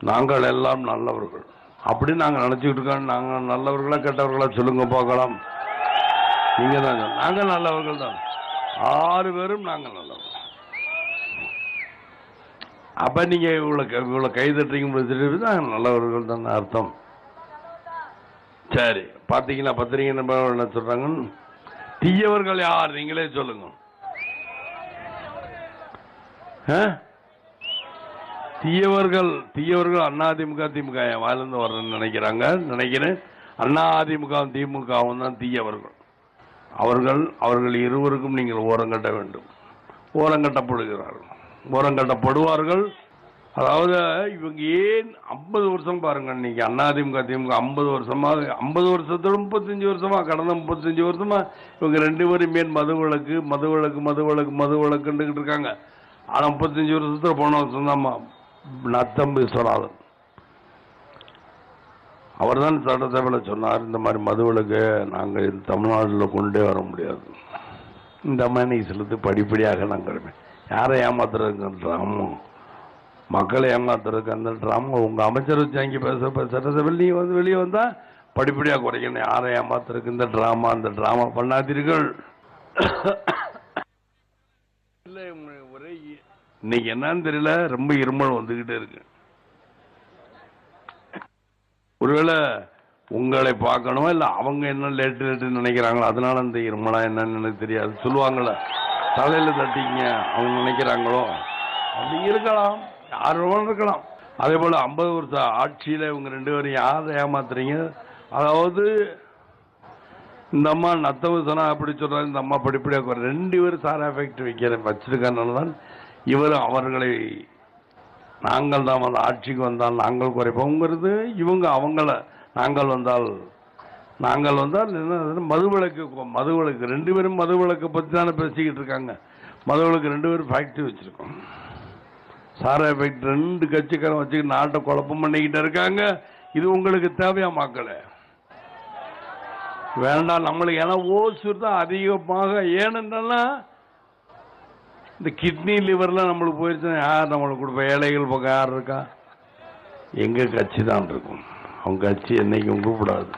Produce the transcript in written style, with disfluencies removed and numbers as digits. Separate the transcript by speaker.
Speaker 1: நாங்கள் எல்லாம் நல்லவர்கள் அப்படி நாங்கள் நினச்சிக்கிட்டு இருக்கோம். நாங்கள் நல்லவர்களா கெட்டவர்களா சொல்லுங்க பார்க்கலாம். நீங்கள் தான் நாங்கள் நல்லவர்கள் தான், 6 பேரும் நாங்கள் நல்லவர்கள். அப்போ நீங்கள் இவ்வளோ கை தட்டுறீங்க தான் நல்லவர்கள் தான் அர்த்தம். சரி, பார்த்தீங்கன்னா பத்திரிகை நம்பர் என்ன சொல்கிறாங்கன்னு. தீயவர்கள் யார் நீங்களே சொல்லுங்க. தீயவர்கள் அதிமுக திமுக வாயிலிருந்து வரணும்னு நினைக்கிறேன். அதிமுக திமுகவும் தான் தீயவர்கள். அவர்கள் இருவருக்கும் நீங்கள் ஓரங்கட்ட வேண்டும். ஓரங்கட்டப்படுவார்கள். அதாவது இவங்க ஏன் 50 வருஷம் பாருங்க, இன்னைக்கு அதிமுக திமுக 50 வருஷமாக 50 வருஷத்தோட 35 வருஷமா கடந்த 35 வருஷமா இவங்க 2 பேரும் மேல் மது வழக்குன்னு இருக்காங்க. ஆனா 35 வருஷத்துல போன வருஷம் தான் நத்தம் விஸ்வநாதன் அவர் தான் சட்டசபையில் சொன்னார், இந்த மாதிரி மது விலக்கு நாங்கள் தமிழ்நாட்டில் கொண்டே வர முடியாது. இந்த மாதிரி செலுத்து படிப்படியாக நாங்கள் யாரை ஏமாத்துறதுக்கு ட்ராமா, மக்களை ஏமாத்துறதுக்கு அந்த ட்ராமா உங்கள் அமைச்சர் வச்சு அங்கே பேச சட்டசபையில் நீ வந்து வெளியே வந்தால் படிப்படியாக குறைக்கணும். யாரை ஏமாத்துறதுக்கு இந்த ட்ராமா பண்ணாதீர்கள். இல்லை ஒரே இன்னைக்கு என்னன்னு தெரியல, ரொம்ப இருமல் வந்துகிட்டே இருக்கு. ஒருவேளை உங்களை பார்க்கணுமா இல்லை அவங்க என்ன லேட்டு நினைக்கிறாங்களோ அதனால அந்த இருமலா என்னன்னு எனக்கு தெரியாது. சொல்லுவாங்கள தலையில தட்டிங்க அவங்க நினைக்கிறாங்களோ அப்படி இருக்கலாம், யார் இருக்கலாம். அதே போல 50 வருஷம் ஆட்சியில இவங்க 2 பேரும் யாரை ஏமாத்துறீங்க. அதாவது இந்த அம்மா நத்தவசனா அப்படி சொல்றாங்க, இந்த அம்மா படிப்படியாக 2 பேரும் சார் எஃபெக்ட் வச்சிருக்கனால தான் இவர் அவர்களை நாங்கள் தான் வந்து ஆட்சிக்கு வந்தால் நாங்கள் குறைப்போங்கிறது இவங்க அவங்கள நாங்கள் வந்தால் என்ன மதுவிலக்கு 2 பேரும் மதுவிலக்கை பற்றி தானே பேசிக்கிட்டு இருக்காங்க. மதுவிலக்கு 2 பேரும் ஃபேக்டரி வச்சிருக்கோம். சாரா எஃபெக்ட் 2 கட்சிக்காரன் வச்சுக்கிட்டு நாட்டை குழப்பம் பண்ணிக்கிட்டு இருக்காங்க. இது உங்களுக்கு தேவையா மக்களே? வேண்டாம் நம்மளுக்கு. ஏன்னா ஓசூர் தான் அதிகமாக. ஏனென்றா இந்த கிட்னி லிவர்லாம் நம்மளுக்கு போயிடுச்சுன்னா யார் நம்மளுக்கு கொடுப்பா? ஏழைகள் பக்கம் யார் இருக்கா? எங்க கட்சி தான் இருக்கும். அவங்க கட்சி என்னைக்கும் கூப்பிடாது.